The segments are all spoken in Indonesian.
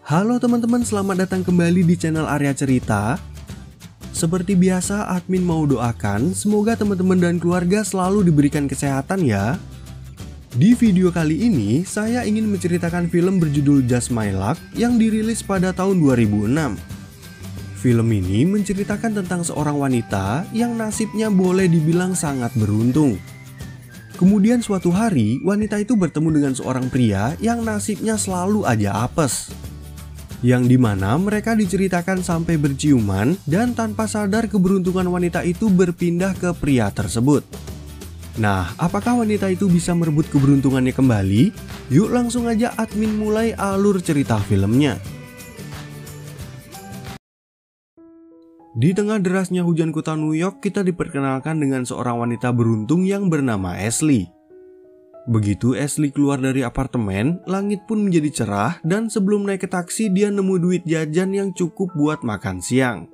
Halo teman-teman, selamat datang kembali di channel Arya Cerita. Seperti biasa, admin mau doakan semoga teman-teman dan keluarga selalu diberikan kesehatan ya. Di video kali ini, saya ingin menceritakan film berjudul Just My Luck yang dirilis pada tahun 2006. Film ini menceritakan tentang seorang wanita yang nasibnya boleh dibilang sangat beruntung. Kemudian suatu hari, wanita itu bertemu dengan seorang pria yang nasibnya selalu aja apes. Yang dimana mereka diceritakan sampai berciuman dan tanpa sadar keberuntungan wanita itu berpindah ke pria tersebut. Nah, apakah wanita itu bisa merebut keberuntungannya kembali? Yuk langsung aja admin mulai alur cerita filmnya. Di tengah derasnya hujan kota New York, kita diperkenalkan dengan seorang wanita beruntung yang bernama Ashley. Begitu Ashley keluar dari apartemen, langit pun menjadi cerah dan sebelum naik ke taksi dia nemu duit jajan yang cukup buat makan siang.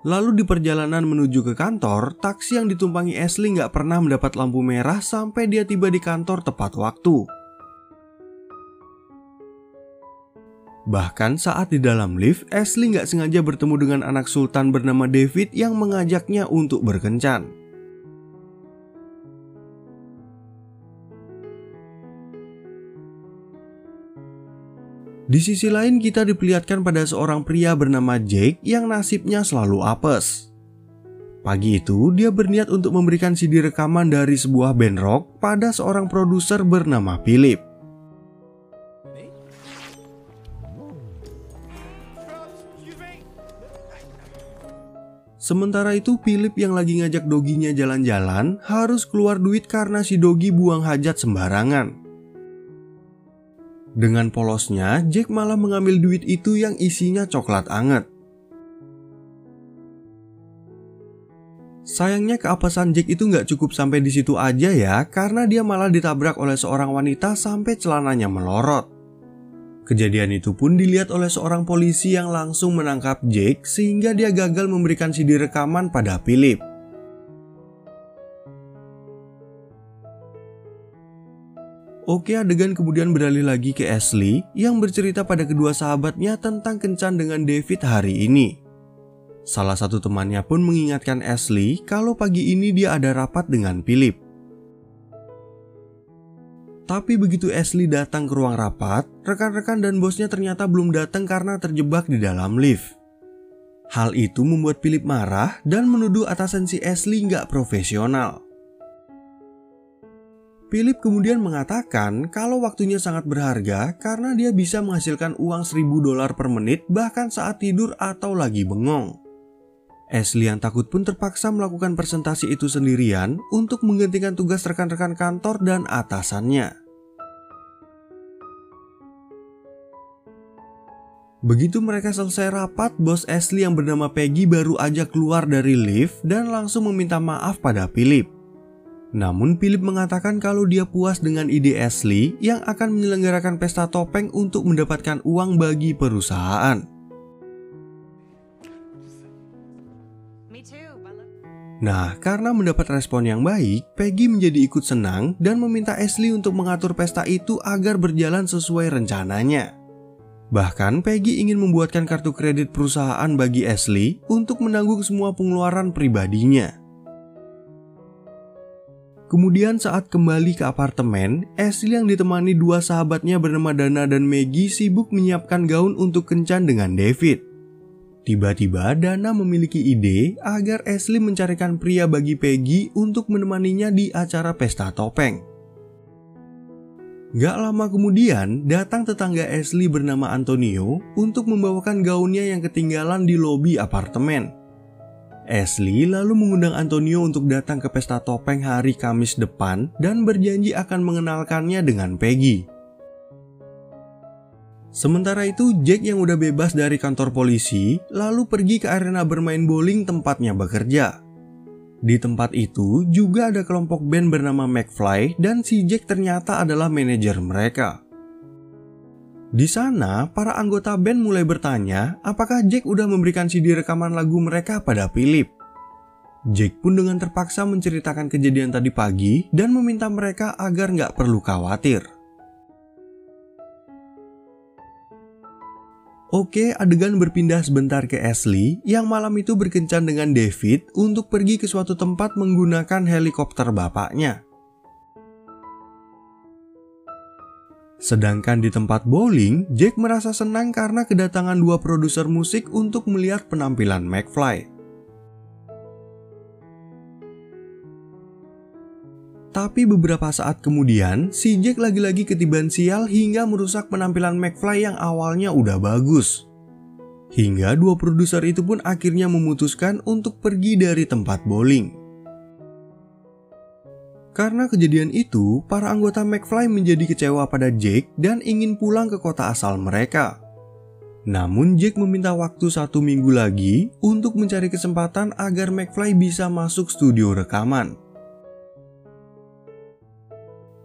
Lalu di perjalanan menuju ke kantor, taksi yang ditumpangi Ashley nggak pernah mendapat lampu merah sampai dia tiba di kantor tepat waktu. Bahkan saat di dalam lift, Ashley nggak sengaja bertemu dengan anak sultan bernama David yang mengajaknya untuk berkencan. Di sisi lain kita diperlihatkan pada seorang pria bernama Jake yang nasibnya selalu apes. Pagi itu dia berniat untuk memberikan CD rekaman dari sebuah band rock pada seorang produser bernama Philip. Sementara itu Philip yang lagi ngajak doginya jalan-jalan harus keluar duit karena si dogi buang hajat sembarangan. Dengan polosnya, Jack malah mengambil duit itu yang isinya coklat anget. Sayangnya keapesan Jack itu nggak cukup sampai di situ aja ya, karena dia malah ditabrak oleh seorang wanita sampai celananya melorot. Kejadian itu pun dilihat oleh seorang polisi yang langsung menangkap Jack sehingga dia gagal memberikan CD rekaman pada Philip. Oke, adegan kemudian beralih lagi ke Ashley yang bercerita pada kedua sahabatnya tentang kencan dengan David hari ini. Salah satu temannya pun mengingatkan Ashley kalau pagi ini dia ada rapat dengan Philip. Tapi begitu Ashley datang ke ruang rapat, rekan-rekan dan bosnya ternyata belum datang karena terjebak di dalam lift. Hal itu membuat Philip marah dan menuduh atasan si Ashley nggak profesional. Philip kemudian mengatakan kalau waktunya sangat berharga karena dia bisa menghasilkan uang $1.000 per menit bahkan saat tidur atau lagi bengong. Ashley yang takut pun terpaksa melakukan presentasi itu sendirian untuk menggantikan tugas rekan-rekan kantor dan atasannya. Begitu mereka selesai rapat, bos Ashley yang bernama Peggy baru aja keluar dari lift dan langsung meminta maaf pada Philip. Namun Philip mengatakan kalau dia puas dengan ide Ashley yang akan menyelenggarakan pesta topeng untuk mendapatkan uang bagi perusahaan. Nah, karena mendapat respon yang baik, Peggy menjadi ikut senang dan meminta Ashley untuk mengatur pesta itu agar berjalan sesuai rencananya. Bahkan Peggy ingin membuatkan kartu kredit perusahaan bagi Ashley untuk menanggung semua pengeluaran pribadinya. Kemudian saat kembali ke apartemen, Ashley yang ditemani dua sahabatnya bernama Dana dan Maggie sibuk menyiapkan gaun untuk kencan dengan David. Tiba-tiba Dana memiliki ide agar Ashley mencarikan pria bagi Peggy untuk menemaninya di acara pesta topeng. Gak lama kemudian, datang tetangga Ashley bernama Antonio untuk membawakan gaunnya yang ketinggalan di lobi apartemen. Ashley lalu mengundang Antonio untuk datang ke pesta topeng hari Kamis depan dan berjanji akan mengenalkannya dengan Peggy. Sementara itu, Jack yang udah bebas dari kantor polisi lalu pergi ke arena bermain bowling tempatnya bekerja. Di tempat itu juga ada kelompok band bernama McFly dan si Jack ternyata adalah manajer mereka. Di sana, para anggota band mulai bertanya apakah Jack udah memberikan CD rekaman lagu mereka pada Philip. Jack pun dengan terpaksa menceritakan kejadian tadi pagi dan meminta mereka agar nggak perlu khawatir. Oke, adegan berpindah sebentar ke Ashley yang malam itu berkencan dengan David untuk pergi ke suatu tempat menggunakan helikopter bapaknya. Sedangkan di tempat bowling, Jack merasa senang karena kedatangan dua produser musik untuk melihat penampilan McFly. Tapi beberapa saat kemudian, si Jack lagi-lagi ketiban sial hingga merusak penampilan McFly yang awalnya udah bagus. Hingga dua produser itu pun akhirnya memutuskan untuk pergi dari tempat bowling. Karena kejadian itu, para anggota McFly menjadi kecewa pada Jack dan ingin pulang ke kota asal mereka. Namun Jack meminta waktu 1 minggu lagi untuk mencari kesempatan agar McFly bisa masuk studio rekaman.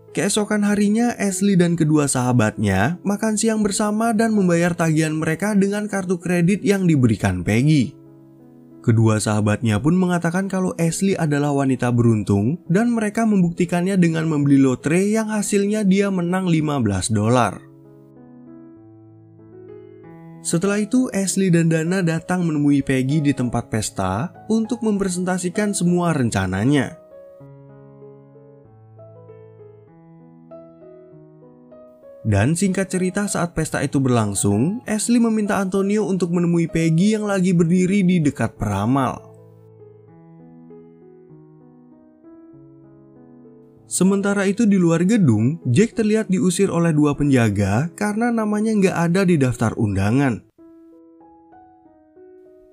Keesokan harinya, Ashley dan kedua sahabatnya makan siang bersama dan membayar tagihan mereka dengan kartu kredit yang diberikan Peggy. Kedua sahabatnya pun mengatakan kalau Ashley adalah wanita beruntung dan mereka membuktikannya dengan membeli lotre yang hasilnya dia menang $15. Setelah itu, Ashley dan Dana datang menemui Peggy di tempat pesta untuk mempresentasikan semua rencananya. Dan singkat cerita, saat pesta itu berlangsung, Ashley meminta Antonio untuk menemui Peggy yang lagi berdiri di dekat peramal. Sementara itu di luar gedung, Jack terlihat diusir oleh dua penjaga karena namanya nggak ada di daftar undangan.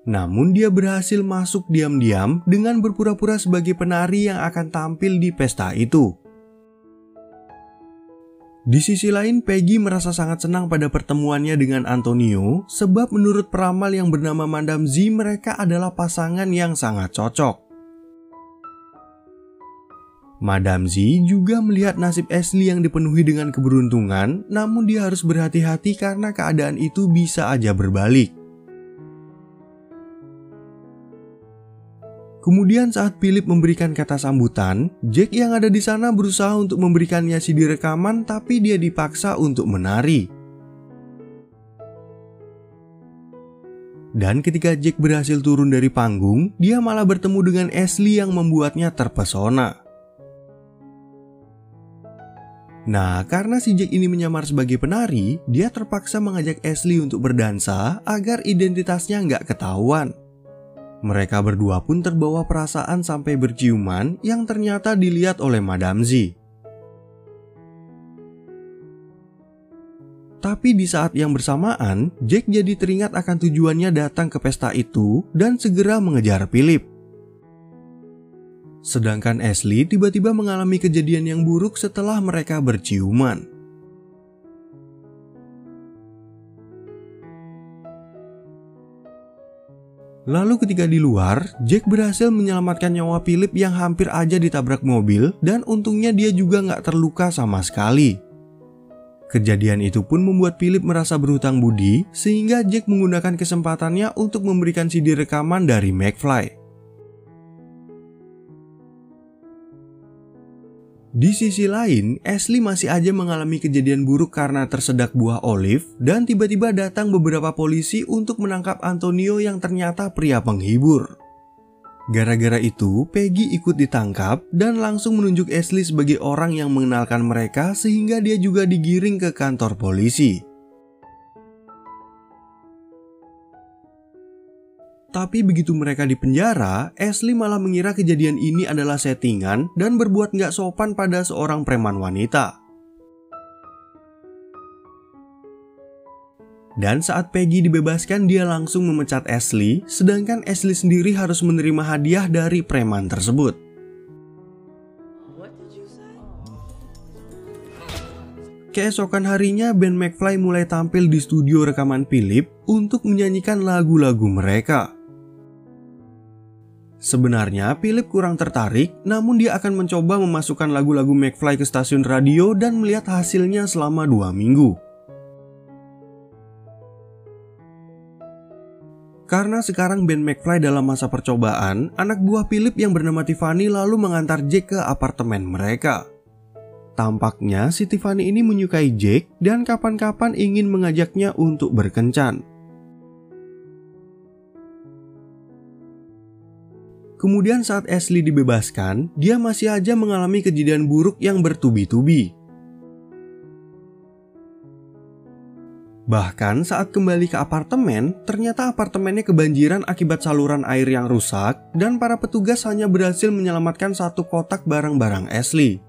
Namun dia berhasil masuk diam-diam dengan berpura-pura sebagai penari yang akan tampil di pesta itu. Di sisi lain, Peggy merasa sangat senang pada pertemuannya dengan Antonio sebab menurut peramal yang bernama Madam Z, mereka adalah pasangan yang sangat cocok. Madam Z juga melihat nasib Ashley yang dipenuhi dengan keberuntungan, namun dia harus berhati-hati karena keadaan itu bisa aja berbalik. Kemudian saat Philip memberikan kata sambutan, Jack yang ada di sana berusaha untuk memberikannya CD rekaman, tapi dia dipaksa untuk menari. Dan ketika Jack berhasil turun dari panggung, dia malah bertemu dengan Ashley yang membuatnya terpesona. Nah, karena si Jack ini menyamar sebagai penari, dia terpaksa mengajak Ashley untuk berdansa agar identitasnya nggak ketahuan. Mereka berdua pun terbawa perasaan sampai berciuman yang ternyata dilihat oleh Madam Z. Tapi di saat yang bersamaan, Jack jadi teringat akan tujuannya datang ke pesta itu dan segera mengejar Philip. Sedangkan Ashley tiba-tiba mengalami kejadian yang buruk setelah mereka berciuman. Lalu ketika di luar, Jack berhasil menyelamatkan nyawa Philip yang hampir aja ditabrak mobil dan untungnya dia juga nggak terluka sama sekali. Kejadian itu pun membuat Philip merasa berhutang budi sehingga Jack menggunakan kesempatannya untuk memberikan CD rekaman dari McFly. Di sisi lain, Ashley masih aja mengalami kejadian buruk karena tersedak buah olive dan tiba-tiba datang beberapa polisi untuk menangkap Antonio yang ternyata pria penghibur. Gara-gara itu, Peggy ikut ditangkap dan langsung menunjuk Ashley sebagai orang yang mengenalkan mereka sehingga dia juga digiring ke kantor polisi. Tapi begitu mereka di penjara, Ashley malah mengira kejadian ini adalah settingan dan berbuat nggak sopan pada seorang preman wanita. Dan saat Peggy dibebaskan, dia langsung memecat Ashley, sedangkan Ashley sendiri harus menerima hadiah dari preman tersebut. Keesokan harinya, band McFly mulai tampil di studio rekaman Philip untuk menyanyikan lagu-lagu mereka. Sebenarnya Philip kurang tertarik, namun dia akan mencoba memasukkan lagu-lagu McFly ke stasiun radio dan melihat hasilnya selama 2 minggu. Karena sekarang band McFly dalam masa percobaan, anak buah Philip yang bernama Tiffany lalu mengantar Jack ke apartemen mereka. Tampaknya si Tiffany ini menyukai Jack dan kapan-kapan ingin mengajaknya untuk berkencan. Kemudian saat Ashley dibebaskan, dia masih aja mengalami kejadian buruk yang bertubi-tubi. Bahkan saat kembali ke apartemen, ternyata apartemennya kebanjiran akibat saluran air yang rusak dan para petugas hanya berhasil menyelamatkan satu kotak barang-barang Ashley.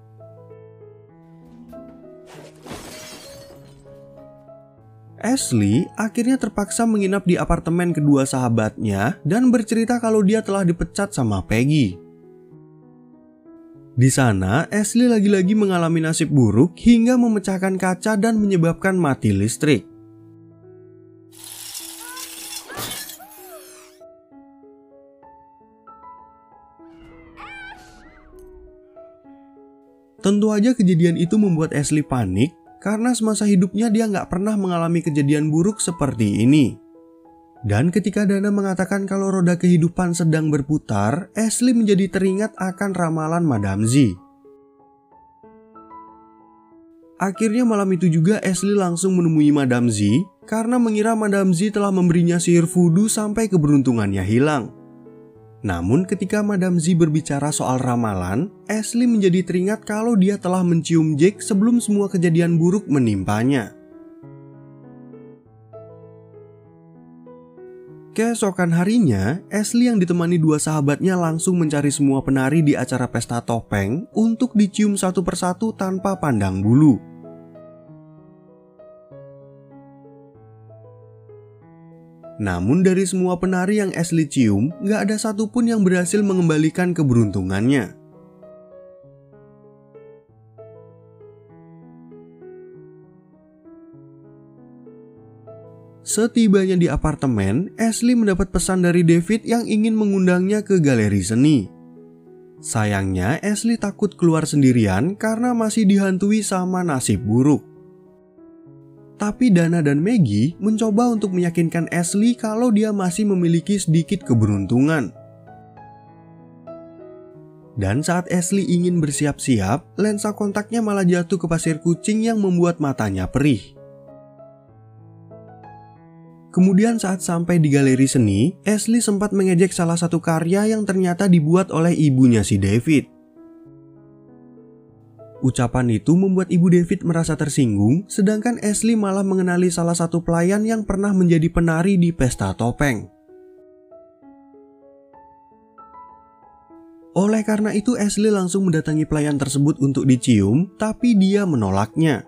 Ashley akhirnya terpaksa menginap di apartemen kedua sahabatnya dan bercerita kalau dia telah dipecat sama Peggy. Di sana, Ashley lagi-lagi mengalami nasib buruk hingga memecahkan kaca dan menyebabkan mati listrik. Tentu aja kejadian itu membuat Ashley panik karena semasa hidupnya dia nggak pernah mengalami kejadian buruk seperti ini. Dan ketika Dana mengatakan kalau roda kehidupan sedang berputar, Ashley menjadi teringat akan ramalan Madame Z. Akhirnya malam itu juga Ashley langsung menemui Madame Z karena mengira Madame Z telah memberinya sihir voodoo sampai keberuntungannya hilang. Namun ketika Madame Z berbicara soal ramalan, Ashley menjadi teringat kalau dia telah mencium Jake sebelum semua kejadian buruk menimpanya. Keesokan harinya, Ashley yang ditemani dua sahabatnya langsung mencari semua penari di acara pesta topeng untuk dicium satu persatu tanpa pandang bulu. Namun dari semua penari yang Ashley cium, gak ada satupun yang berhasil mengembalikan keberuntungannya. Setibanya di apartemen, Ashley mendapat pesan dari David yang ingin mengundangnya ke galeri seni. Sayangnya, Ashley takut keluar sendirian karena masih dihantui sama nasib buruk. Tapi Dana dan Maggie mencoba untuk meyakinkan Ashley kalau dia masih memiliki sedikit keberuntungan. Dan saat Ashley ingin bersiap-siap, lensa kontaknya malah jatuh ke pasir kucing yang membuat matanya perih. Kemudian saat sampai di galeri seni, Ashley sempat mengejek salah satu karya yang ternyata dibuat oleh ibunya si David. Ucapan itu membuat ibu David merasa tersinggung, sedangkan Ashley malah mengenali salah satu pelayan yang pernah menjadi penari di pesta topeng. Oleh karena itu, Ashley langsung mendatangi pelayan tersebut untuk dicium, tapi dia menolaknya.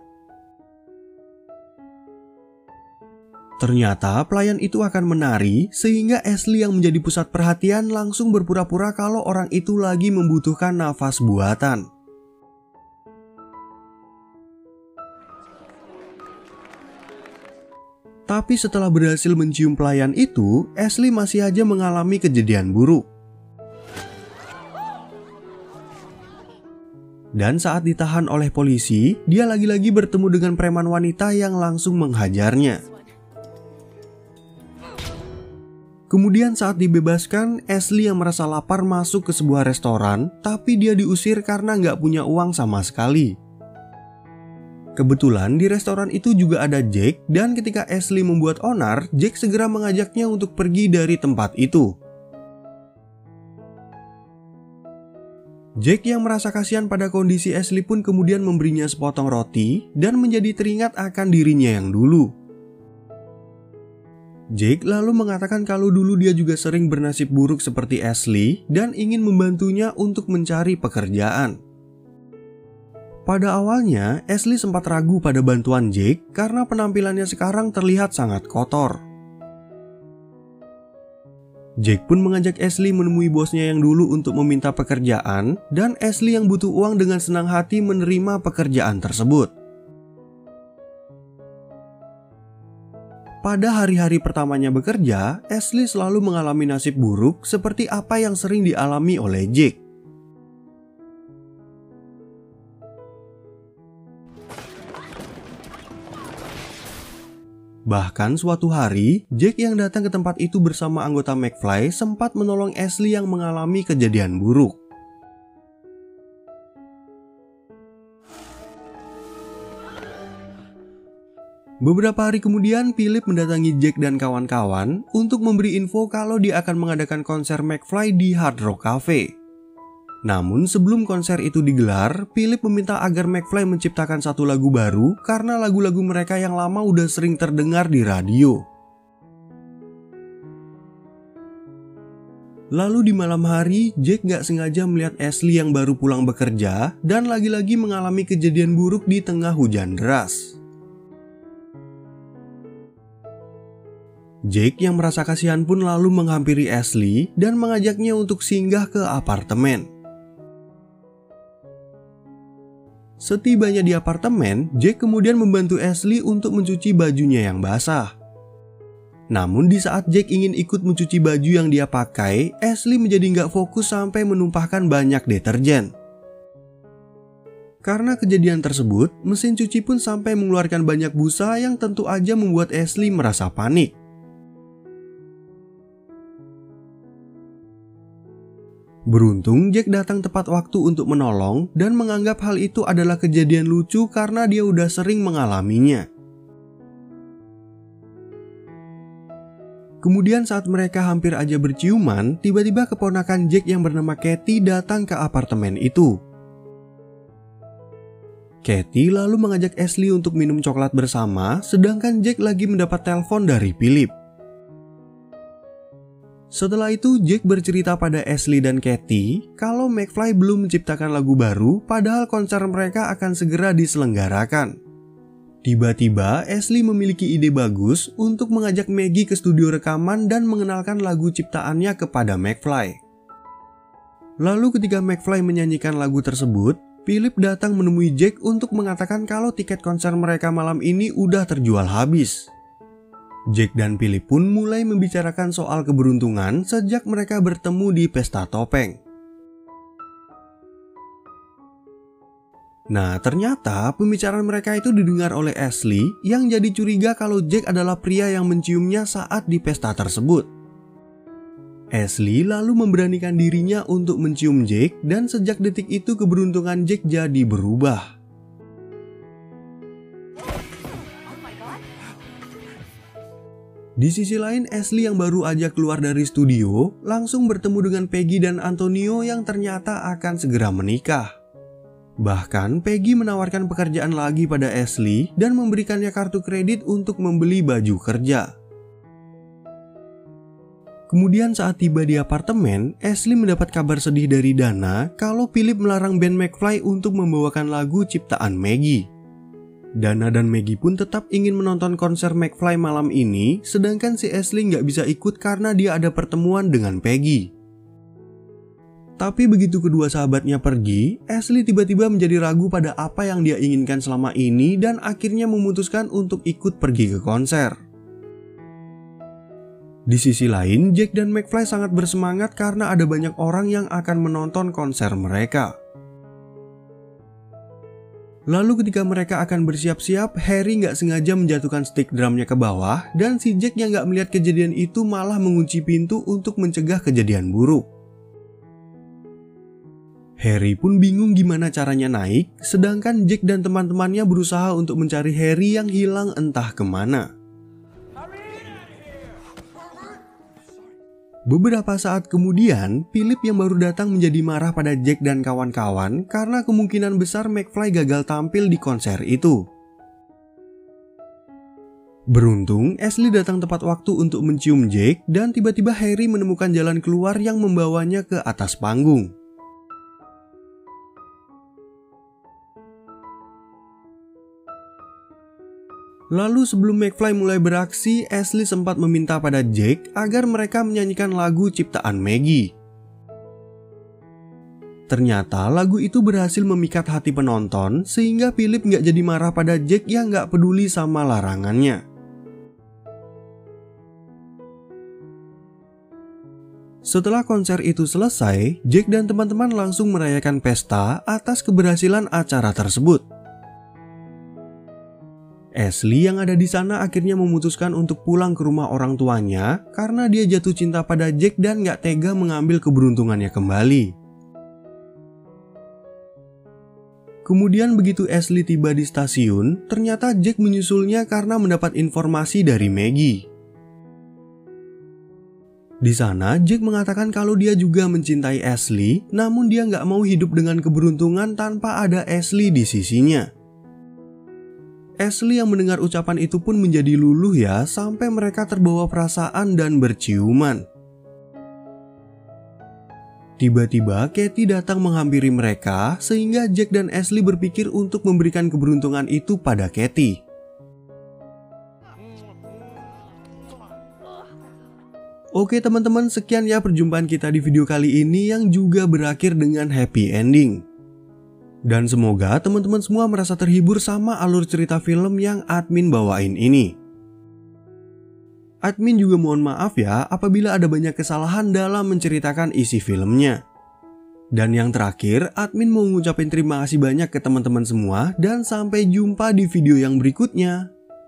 Ternyata pelayan itu akan menari, sehingga Ashley yang menjadi pusat perhatian langsung berpura-pura kalau orang itu lagi membutuhkan nafas buatan. Tapi setelah berhasil mencium pelayan itu, Ashley masih aja mengalami kejadian buruk. Dan saat ditahan oleh polisi, dia lagi-lagi bertemu dengan preman wanita yang langsung menghajarnya. Kemudian saat dibebaskan, Ashley yang merasa lapar masuk ke sebuah restoran, tapi dia diusir karena nggak punya uang sama sekali. Kebetulan di restoran itu juga ada Jake, dan ketika Ashley membuat onar, Jake segera mengajaknya untuk pergi dari tempat itu. Jake yang merasa kasihan pada kondisi Ashley pun kemudian memberinya sepotong roti dan menjadi teringat akan dirinya yang dulu. Jake lalu mengatakan kalau dulu dia juga sering bernasib buruk seperti Ashley dan ingin membantunya untuk mencari pekerjaan. Pada awalnya, Ashley sempat ragu pada bantuan Jake karena penampilannya sekarang terlihat sangat kotor. Jake pun mengajak Ashley menemui bosnya yang dulu untuk meminta pekerjaan, dan Ashley yang butuh uang dengan senang hati menerima pekerjaan tersebut. Pada hari-hari pertamanya bekerja, Ashley selalu mengalami nasib buruk seperti apa yang sering dialami oleh Jake. Bahkan suatu hari, Jake yang datang ke tempat itu bersama anggota McFly sempat menolong Ashley yang mengalami kejadian buruk. Beberapa hari kemudian, Philip mendatangi Jack dan kawan-kawan untuk memberi info kalau dia akan mengadakan konser McFly di Hard Rock Cafe. Namun sebelum konser itu digelar, Philip meminta agar McFly menciptakan satu lagu baru karena lagu-lagu mereka yang lama udah sering terdengar di radio. Lalu di malam hari, Jack gak sengaja melihat Ashley yang baru pulang bekerja dan lagi-lagi mengalami kejadian buruk di tengah hujan deras. Jack yang merasa kasihan pun lalu menghampiri Ashley dan mengajaknya untuk singgah ke apartemen. Setibanya di apartemen, Jack kemudian membantu Ashley untuk mencuci bajunya yang basah. Namun di saat Jack ingin ikut mencuci baju yang dia pakai, Ashley menjadi nggak fokus sampai menumpahkan banyak deterjen. Karena kejadian tersebut, mesin cuci pun sampai mengeluarkan banyak busa yang tentu aja membuat Ashley merasa panik. Beruntung Jack datang tepat waktu untuk menolong dan menganggap hal itu adalah kejadian lucu karena dia udah sering mengalaminya. Kemudian saat mereka hampir aja berciuman, tiba-tiba keponakan Jack yang bernama Katie datang ke apartemen itu. Katie lalu mengajak Ashley untuk minum coklat bersama, sedangkan Jack lagi mendapat telepon dari Philip. Setelah itu, Jack bercerita pada Ashley dan Katie kalau McFly belum menciptakan lagu baru padahal konser mereka akan segera diselenggarakan. Tiba-tiba, Ashley memiliki ide bagus untuk mengajak Maggie ke studio rekaman dan mengenalkan lagu ciptaannya kepada McFly. Lalu ketika McFly menyanyikan lagu tersebut, Philip datang menemui Jack untuk mengatakan kalau tiket konser mereka malam ini udah terjual habis. Jack dan Philip pun mulai membicarakan soal keberuntungan sejak mereka bertemu di pesta topeng. Nah, ternyata pembicaraan mereka itu didengar oleh Ashley yang jadi curiga kalau Jack adalah pria yang menciumnya saat di pesta tersebut. Ashley lalu memberanikan dirinya untuk mencium Jack dan sejak detik itu keberuntungan Jack jadi berubah. Di sisi lain, Ashley yang baru aja keluar dari studio langsung bertemu dengan Peggy dan Antonio yang ternyata akan segera menikah. Bahkan Peggy menawarkan pekerjaan lagi pada Ashley dan memberikannya kartu kredit untuk membeli baju kerja. Kemudian saat tiba di apartemen, Ashley mendapat kabar sedih dari Dana kalau Philip melarang band McFly untuk membawakan lagu ciptaan Maggie. Dana dan Maggie pun tetap ingin menonton konser McFly malam ini, sedangkan si Ashley nggak bisa ikut karena dia ada pertemuan dengan Peggy. Tapi begitu kedua sahabatnya pergi, Ashley tiba-tiba menjadi ragu pada apa yang dia inginkan selama ini dan akhirnya memutuskan untuk ikut pergi ke konser. Di sisi lain, Jack dan McFly sangat bersemangat karena ada banyak orang yang akan menonton konser mereka. Lalu ketika mereka akan bersiap-siap, Harry nggak sengaja menjatuhkan stick drumnya ke bawah dan si Jack yang nggak melihat kejadian itu malah mengunci pintu untuk mencegah kejadian buruk. Harry pun bingung gimana caranya naik, sedangkan Jack dan teman-temannya berusaha untuk mencari Harry yang hilang entah kemana. Beberapa saat kemudian, Philip yang baru datang menjadi marah pada Jack dan kawan-kawan karena kemungkinan besar McFly gagal tampil di konser itu. Beruntung, Ashley datang tepat waktu untuk mencium Jack dan tiba-tiba Harry menemukan jalan keluar yang membawanya ke atas panggung. Lalu sebelum McFly mulai beraksi, Ashley sempat meminta pada Jack agar mereka menyanyikan lagu ciptaan Maggie. Ternyata lagu itu berhasil memikat hati penonton sehingga Philip nggak jadi marah pada Jack yang nggak peduli sama larangannya. Setelah konser itu selesai, Jack dan teman-teman langsung merayakan pesta atas keberhasilan acara tersebut. Ashley yang ada di sana akhirnya memutuskan untuk pulang ke rumah orang tuanya karena dia jatuh cinta pada Jack dan gak tega mengambil keberuntungannya kembali. Kemudian begitu Ashley tiba di stasiun, ternyata Jack menyusulnya karena mendapat informasi dari Maggie. Di sana, Jack mengatakan kalau dia juga mencintai Ashley, namun dia nggak mau hidup dengan keberuntungan tanpa ada Ashley di sisinya. Ashley yang mendengar ucapan itu pun menjadi luluh ya, sampai mereka terbawa perasaan dan berciuman. Tiba-tiba Katie datang menghampiri mereka, sehingga Jack dan Ashley berpikir untuk memberikan keberuntungan itu pada Katie. Oke teman-teman, sekian ya perjumpaan kita di video kali ini yang juga berakhir dengan happy ending. Dan semoga teman-teman semua merasa terhibur sama alur cerita film yang admin bawain ini. Admin juga mohon maaf ya apabila ada banyak kesalahan dalam menceritakan isi filmnya. Dan yang terakhir, admin mau ngucapin terima kasih banyak ke teman-teman semua dan sampai jumpa di video yang berikutnya.